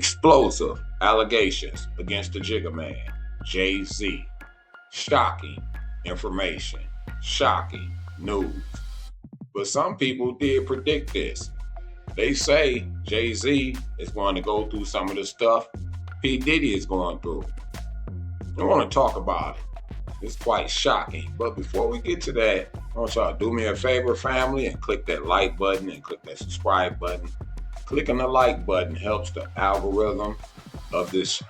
Explosive allegations against the Jigga Man, JayZ. Shocking information, shocking news. But some people did predict this. They say JayZ is going to go through some of the stuff P. Diddy is going through. I want to talk about it. It's quite shocking. But before we get to that, I want y'all to do me a favor, family, and click that like button and click that subscribe button. Clicking the like button helps the algorithm of this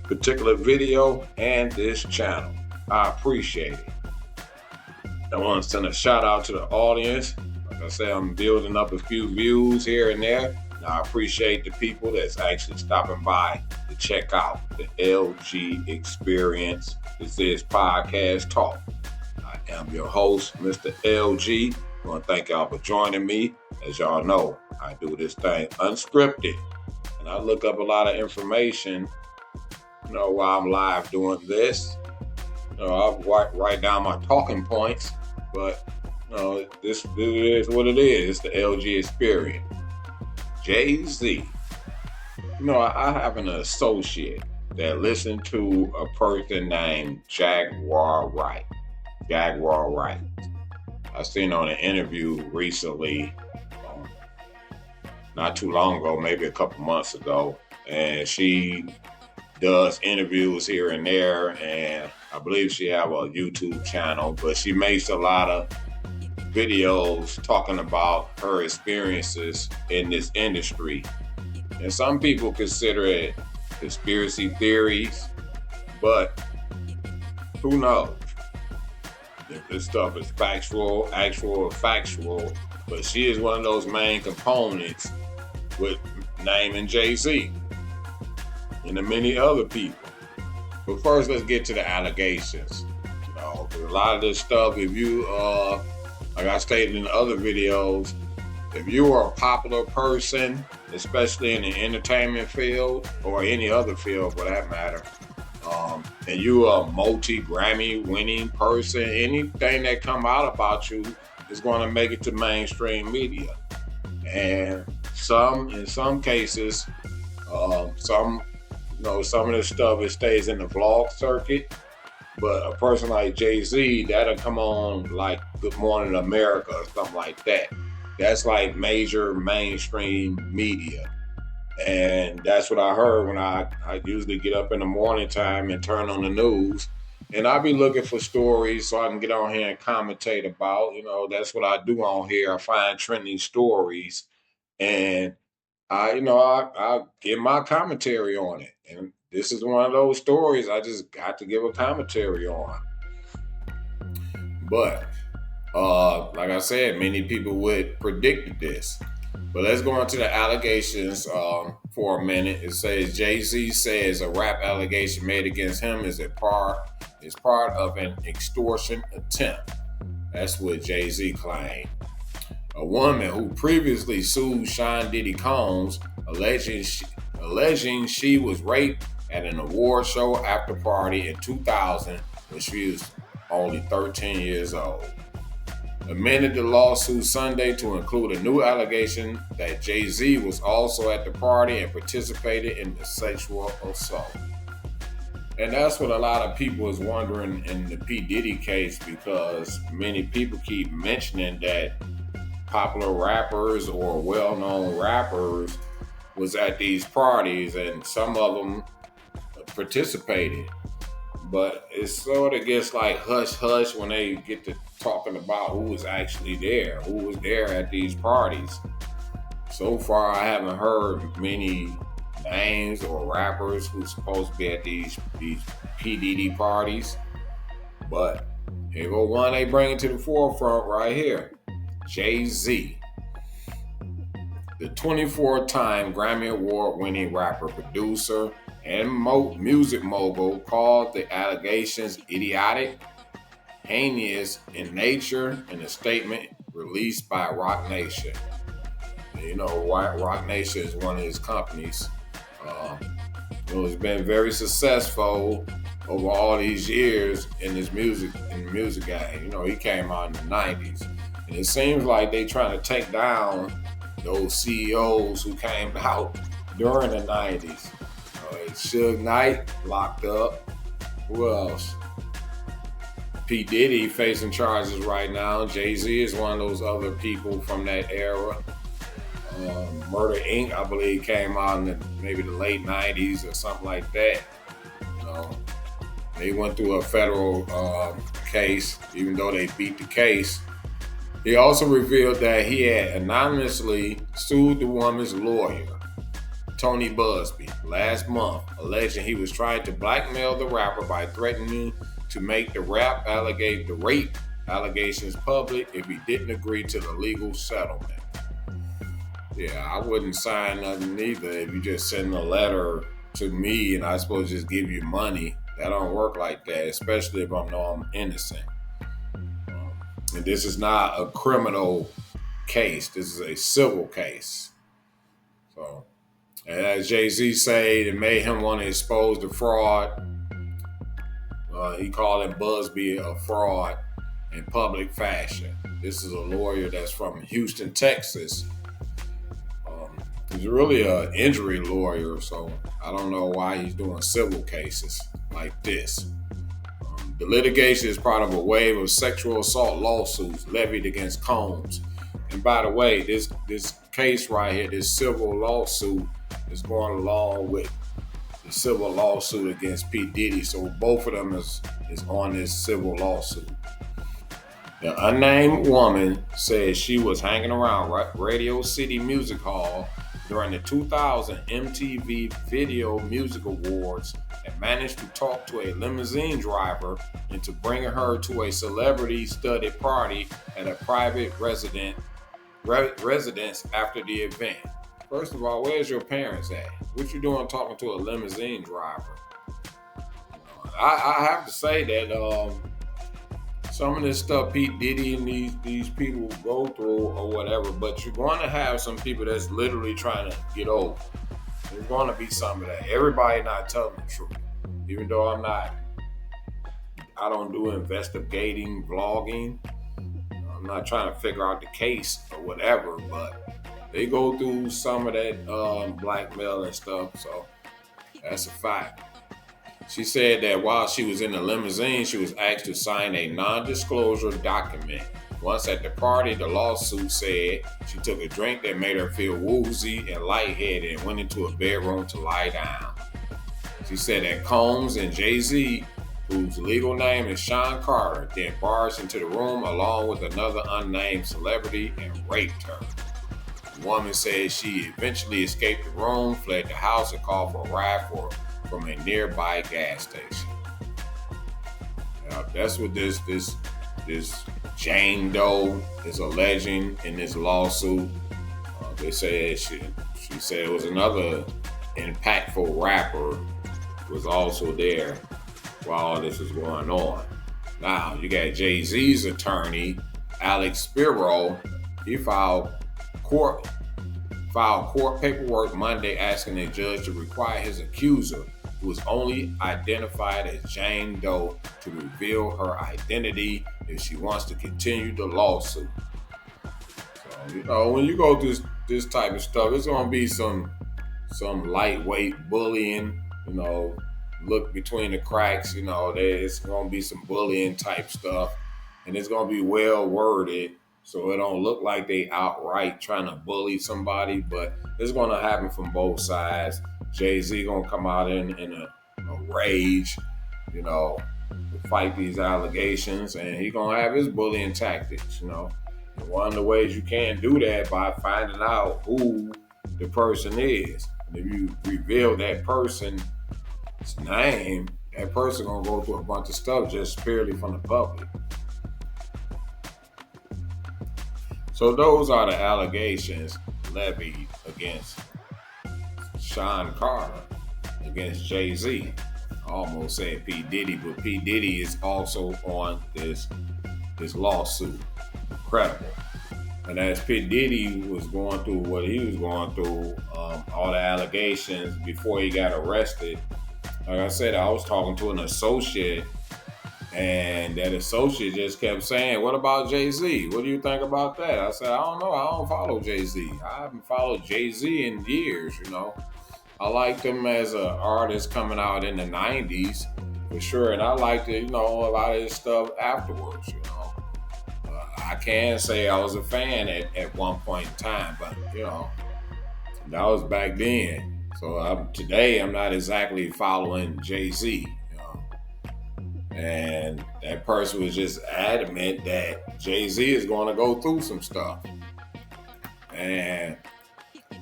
particular video and this channel. I appreciate it. I want to send a shout out to the audience. Like I said, I'm building up a few views here and there. And I appreciate the people that's actually stopping by to check out the LG experience. This is Podcast Talk. I am your host, Mr. LG. I want to thank y'all for joining me. As y'all know, I do this thing unscripted. And I look up a lot of information, while I'm live doing this. I'll write down my talking points, but this is what it is. It's the LG experience. JayZ. I have an associate that listened to a person named Jaguar Wright. I seen on an interview recently, not too long ago, maybe a couple months ago, and she does interviews here and there, and I believe she have a YouTube channel, but she makes a lot of videos talking about her experiences in this industry. And some people consider it conspiracy theories, but who knows if this stuff is actual or factual. But she is one of those main components with naming JayZ and the many other people. But first, let's get to the allegations. A lot of this stuff, if you, like I stated in other videos, if you are a popular person, especially in the entertainment field or any other field for that matter, and you are a multi-Grammy winning person, anything that come out about you is going to make it to mainstream media. And in some cases, some of this stuff, it stays in the vlog circuit. But a person like JayZ, that'll come on like Good Morning America or something like that. That's like major mainstream media. And that's what I heard when I usually get up in the morning time and turn on the news. And I'll be looking for stories so I can get on here and commentate about. That's what I do on here. I find trending stories. And I give my commentary on it. And this is one of those stories I just got to give a commentary on. But, like I said, many people would predict this. But let's go into the allegations for a minute. It says JayZ says a rap allegation made against him is part of an extortion attempt. That's what JayZ claimed. A woman who previously sued Sean Diddy Combs, alleging she was raped at an award show after party in 2000 when she was only 13 years old. Amended the lawsuit Sunday to include a new allegation that JayZ was also at the party and participated in the sexual assault. And that's what a lot of people is wondering in the P. Diddy case, because many people keep mentioning that popular rappers or well-known rappers was at these parties and some of them participated. But it sort of gets like hush-hush when they get to talking about who was actually there, who was there at these parties. So far, I haven't heard many names or rappers who's supposed to be at these P. Diddy parties. But here go one they bring it to the forefront right here. JayZ. The 24-time Grammy Award-winning rapper, producer, and music mogul called the allegations idiotic, heinous in nature in a statement released by Roc Nation. Roc Nation is one of his companies. It's been very successful over all these years in the music game. He came out in the 90s. And it seems like they trying to take down those CEOs who came out during the 90s. Suge Knight locked up. Who else? P. Diddy facing charges right now. JayZ is one of those other people from that era. Murder Inc., I believe, came out in maybe the late 90s or something like that. You know, they went through a federal case, even though they beat the case. He also revealed that he had anonymously sued the woman's lawyer, Tony Busby, last month, alleging he was trying to blackmail the rapper by threatening to make the rape allegations public if he didn't agree to the legal settlement. Yeah, I wouldn't sign nothing either if you just send a letter to me and I supposed to just give you money. That don't work like that, especially if I know I'm innocent. And this is not a criminal case. This is a civil case. So, and as JayZ said, it made him want to expose the fraud. He called him Busby a fraud in public fashion. This is a lawyer that's from Houston, Texas. He's really an injury lawyer, so I don't know why he's doing civil cases like this. The litigation is part of a wave of sexual assault lawsuits levied against Combs. And by the way, this case right here, this civil lawsuit, is going along with the civil lawsuit against P. Diddy. So both of them is on this civil lawsuit. The unnamed woman says she was hanging around Radio City Music Hall during the 2000 MTV Video Music Awards and managed to talk to a limousine driver into bringing her to a celebrity-studded party at a private residence after the event. First of all, where's your parents at? What you doing talking to a limousine driver? I have to say that some of this stuff Pete Diddy and these people go through or whatever, but you're going to have some people that's literally trying to get over. There's going to be some of that. Everybody not telling the truth. Even though I don't do investigating, vlogging. I'm not trying to figure out the case or whatever, but they go through some of that blackmail and stuff, so that's a fact. She said that while she was in the limousine, she was asked to sign a non-disclosure document. Once at the party, the lawsuit said she took a drink that made her feel woozy and lightheaded and went into a bedroom to lie down. She said that Combs and JayZ, whose legal name is Sean Carter, then barged into the room along with another unnamed celebrity and raped her. The woman said she eventually escaped the room, fled the house, and called for a ride from a nearby gas station. Now, that's what this Jane Doe is alleging in this lawsuit. They say she said it was another impactful rapper was also there while all this is going on. Now, you got JayZ's attorney, Alex Spiro. He filed court paperwork Monday asking the judge to require his accuser, who was only identified as Jane Doe, to reveal her identity if she wants to continue the lawsuit. So, when you go through this type of stuff, it's going to be some lightweight bullying, look between the cracks, there's going to be some bullying type stuff, and it's going to be well worded so it don't look like they outright trying to bully somebody, but it's going to happen from both sides. JayZ going to come out in a rage, to fight these allegations, and he going to have his bullying tactics, And one of the ways you can do that by finding out who the person is. And if you reveal that person's name, that person going to go through a bunch of stuff just purely from the public. So those are the allegations levied against Sean Carter, against JayZ. I almost said P. Diddy, but P. Diddy is also on this lawsuit. Incredible. And as P. Diddy was going through what he was going through, all the allegations before he got arrested, like I said, I was talking to an associate, and that associate just kept saying, "What about JayZ? What do you think about that?" I said, "I don't know. I don't follow JayZ. I haven't followed JayZ in years, I liked him as an artist coming out in the '90s for sure, and I liked it, a lot of his stuff afterwards. I can say I was a fan at one point in time, but that was back then. So today I'm not exactly following JayZ. And that person was just adamant that JayZ is going to go through some stuff. And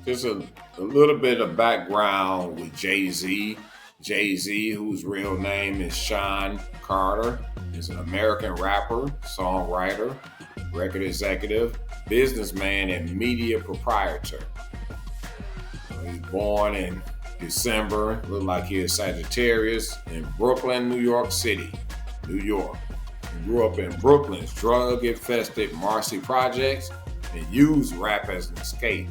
just a little bit of background with JayZ. JayZ, whose real name is Sean Carter, is an American rapper, songwriter, record executive, businessman, and media proprietor. He was born in December, looked like he was Sagittarius, in Brooklyn, New York City, New York. He grew up in Brooklyn's drug-infested Marcy projects and used rap as an escape.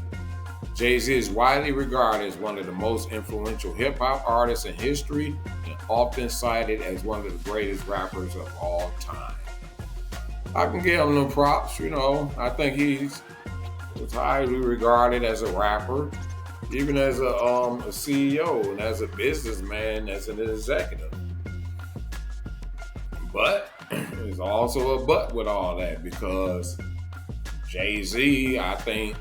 JayZ is widely regarded as one of the most influential hip-hop artists in history and often cited as one of the greatest rappers of all time. I can give him no props, I think he's highly regarded as a rapper, even as a CEO and as a businessman, as an executive. But there's also a but with all that, because JayZ, I think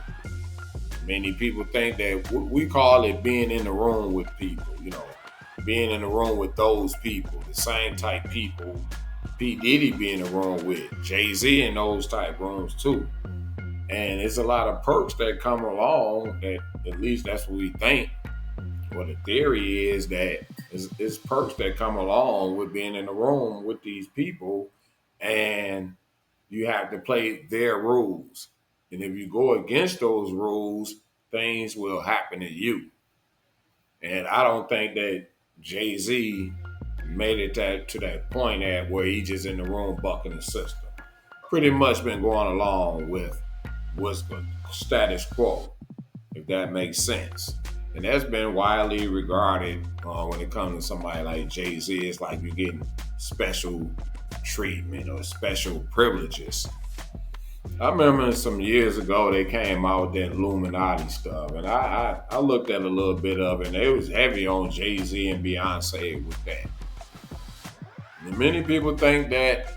many people think that we call it being in the room with people, being in the room with those people, the same type people P. Diddy be in the room with, JayZ in those type rooms too. And it's a lot of perks that come along, that at least that's what we think. Well, the theory is that it's perks that come along with being in the room with these people, and you have to play their rules. And if you go against those rules, things will happen to you. And I don't think that JayZ made it to that point at where he just in the room bucking the system. Pretty much been going along with what's the status quo, if that makes sense. And that's been widely regarded when it comes to somebody like JayZ. It's like you're getting special treatment or special privileges. I remember some years ago they came out with that Illuminati stuff, and I looked at a little bit of it, and it was heavy on JayZ and Beyonce with that. And many people think that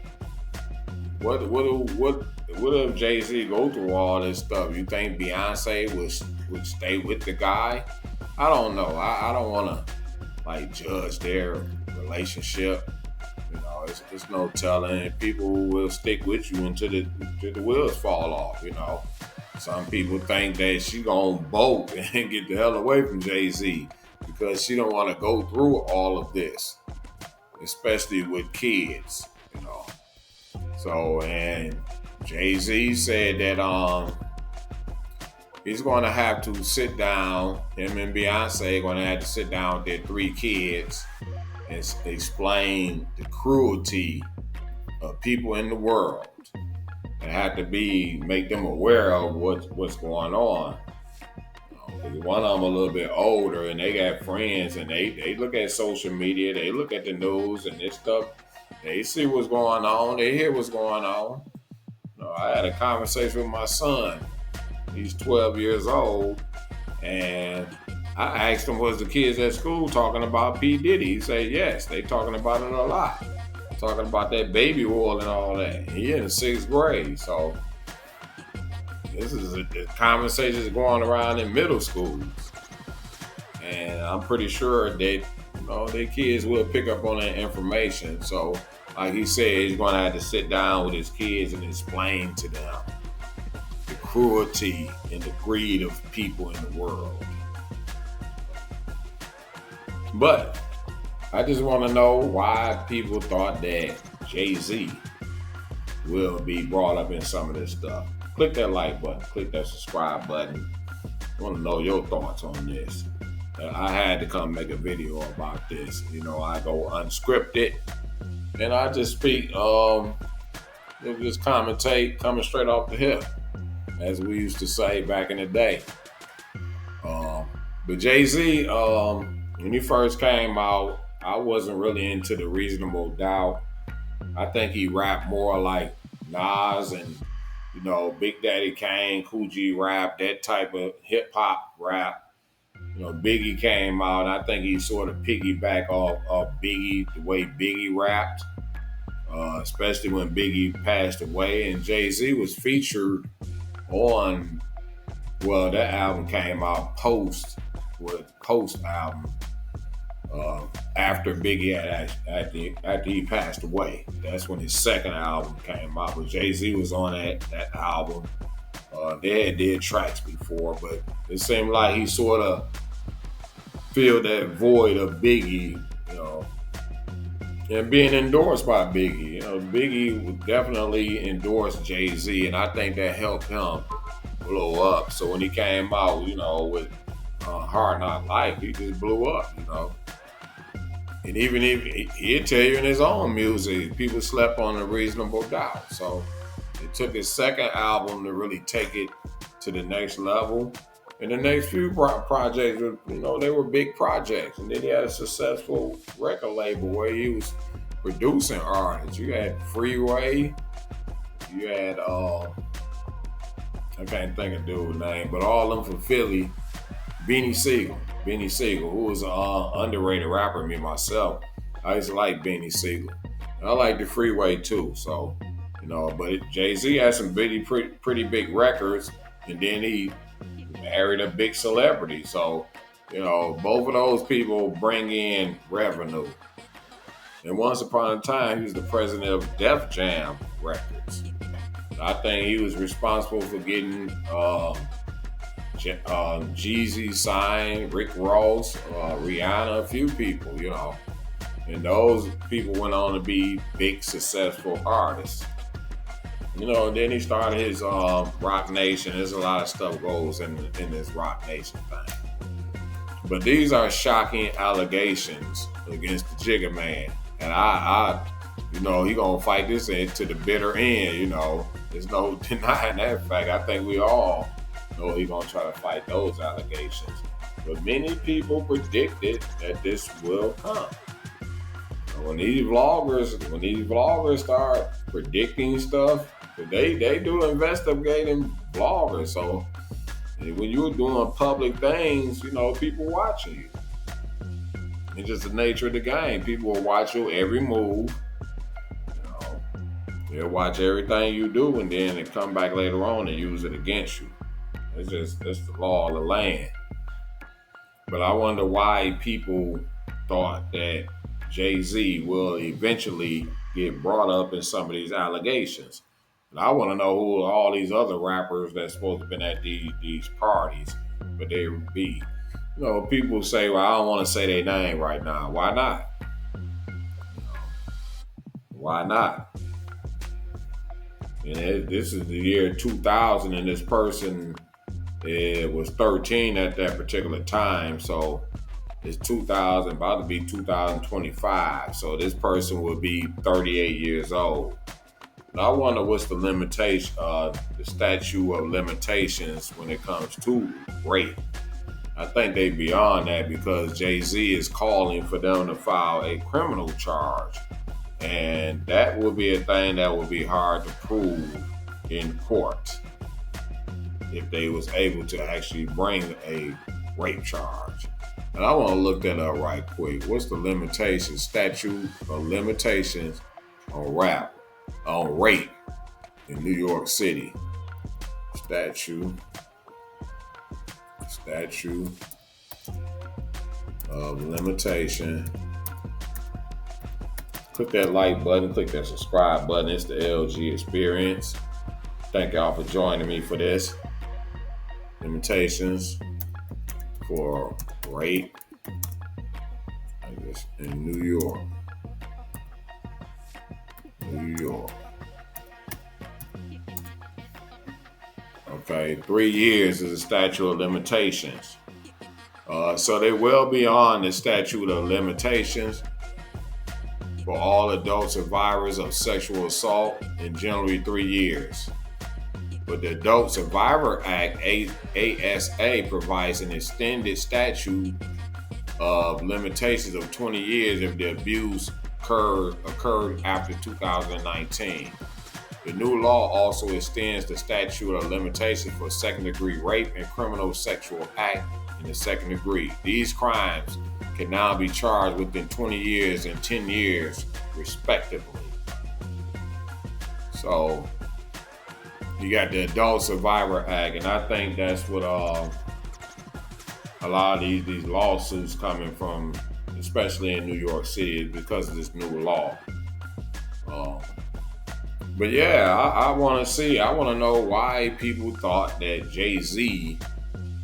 what if JayZ go through all this stuff? You think Beyonce would stay with the guy? I don't know. I don't want to judge their relationship. It's no telling. People will stick with you until the wheels fall off. Some people think that she gonna bolt and get the hell away from JayZ because she don't want to go through all of this, especially with kids. So, and JayZ said that he's going to have to sit down. Him and Beyonce are going to have to sit down with their 3 kids and explain the cruelty of people in the world, and have to make them aware of what's going on. One of them a little bit older, and they got friends, and they look at social media, they look at the news and this stuff. They see what's going on. They hear what's going on. I had a conversation with my son. He's 12 years old, and I asked him, was the kids at school talking about P. Diddy? He said, yes, they talking about it a lot. Talking about that baby oil and all that. He in the 6th grade, so this is the conversations going around in middle schools. And I'm pretty sure that, their kids will pick up on that information. So, like he said, he's going to have to sit down with his kids and explain to them the cruelty and the greed of people in the world. But I just want to know why people thought that JayZ will be brought up in some of this stuff. Click that like button, click that subscribe button. I want to know your thoughts on this. I had to come make a video about this. I go unscripted, and I just speak, just commentate, coming straight off the hip, as we used to say back in the day. But JayZ, when he first came out, I wasn't really into the Reasonable Doubt. I think he rapped more like Nas and, Big Daddy Kane, Cool G rap, that type of hip hop rap. Biggie came out, and I think he sort of piggybacked off Biggie, the way Biggie rapped, especially when Biggie passed away. And JayZ was featured on, well, that album came out post album, after Biggie after he passed away. That's when his second album came out. But JayZ was on that album. They had did tracks before, but it seemed like he sort of filled that void of Biggie, and being endorsed by Biggie. Biggie would definitely endorse JayZ, and I think that helped him blow up. So when he came out, with Hard Knock Life, he just blew up, And even if he'd tell you in his own music, people slept on A Reasonable Doubt. So it took his second album to really take it to the next level. And the next few projects, they were big projects. And then he had a successful record label where he was producing artists. You had Freeway, you had, I can't think of the dude's name, but all of them from Philly. Beanie Siegel, who was an underrated rapper, me myself. I used to like Beanie Siegel. And I like the Freeway too. So, but JayZ had some pretty big records, and then he married a big celebrity. So, both of those people bring in revenue. And once upon a time, he was the president of Def Jam Records. I think he was responsible for getting JayZ signed, Rick Ross, Rihanna, a few people, And those people went on to be big, successful artists. Then he started his Rock Nation. There's a lot of stuff goes in this Rock Nation thing. But these are shocking allegations against the Jigga Man. And I he gonna fight this to the bitter end, There's no denying that fact. I think we all know he's gonna try to fight those allegations. But many people predicted that this will come. When these vloggers start predicting stuff, they do investigating bloggers. So when you're doing public things, people watching you. It's just the nature of the game. People will watch your every move. They'll watch everything you do, and then they come back later on and use it against you. That's the law of the land. But I wonder why people thought that JayZ will eventually get brought up in some of these allegations. And I want to know who all these other rappers that's supposed to have been at these parties, but they would be. People say, well, I don't want to say their name right now. Why not? Why not? And this is the year 2000, and this person was 13 at that particular time. So it's 2000, about to be 2025. So this person will be 38 years old. And I wonder what's the limitation, the statute of limitations when it comes to rape. I think they beyond that because JayZ is calling for them to file a criminal charge. And that will be a thing that will be hard to prove in court if they was able to actually bring a rape charge. And I want to look that up right quick. What's the statute of limitations on rape in New York City? Statute of limitation. Click that like button, click that subscribe button. It's the LG Experience. Thank y'all for joining me for this. Limitations for rape, I guess, in New York. Okay, 3 years is the statute of limitations. So they well beyond the statute of limitations for all adult survivors of sexual assault in generally 3 years. But the Adult Survivor Act, ASA, provides an extended statute of limitations of 20 years if the abuse occurred after 2019. The new law also extends the statute of limitations for second-degree rape and criminal sexual act in the second degree. These crimes can now be charged within 20 years and 10 years, respectively. So you got the Adult Survivor Act, and I think that's what a lot of these lawsuits coming from, especially in New York City, is because of this new law. Um, but yeah, I want to know why people thought that JayZ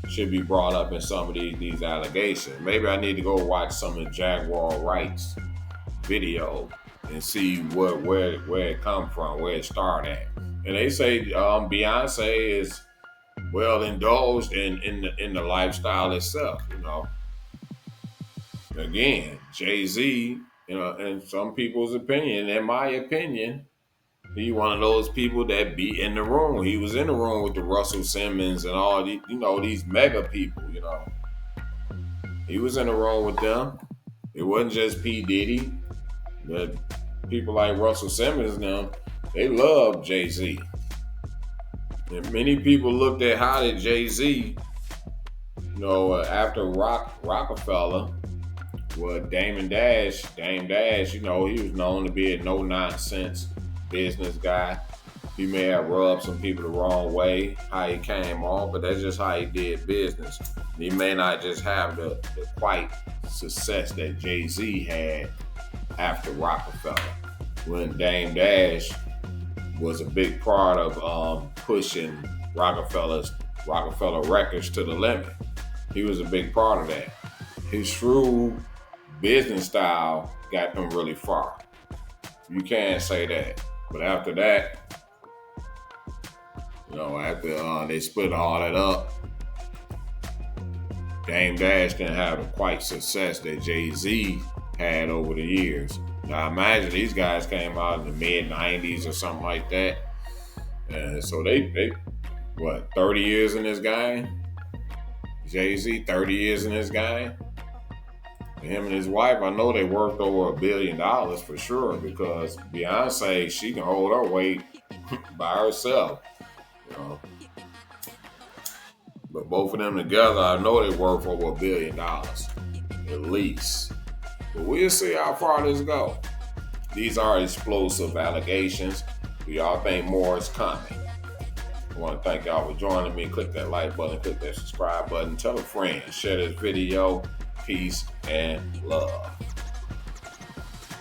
should be brought up in some of these allegations. Maybe I need to go watch some of the Jaguar Rights video and see where it come from, where it started at. And they say Beyonce is well indulged in the lifestyle itself. Again, JayZ, in some people's opinion, in my opinion, he one of those people that be in the room. He was in the room with the Russell Simmons and all these, these mega people. He was in the room with them. It wasn't just P. Diddy. But people like Russell Simmons now, they love JayZ. And many people looked at how did JayZ, after Rockefeller, Dame Dash, he was known to be a no-nonsense business guy. He may have rubbed some people the wrong way, how he came on, but that's just how he did business. He may not just have the quite success that JayZ had after Rockefeller, when Dame Dash was a big part of pushing Rockefeller Records to the limit. He was a big part of that. His shrewd business style got him really far. You can't say that. But after that, after they split all that up, Dame Dash didn't have the quite success that JayZ had over the years. Now imagine these guys came out in the mid-90s or something like that. And so they 30 years in this game? JayZ, 30 years in this game? And him and his wife, I know they worked over $1 billion for sure, because Beyonce, she can hold her weight by herself. But both of them together, I know they worth over $1 billion, at least. But we'll see how far this goes. These are explosive allegations. We all think more is coming. I want to thank y'all for joining me. Click that like button, click that subscribe button. Tell a friend, share this video. Peace and love.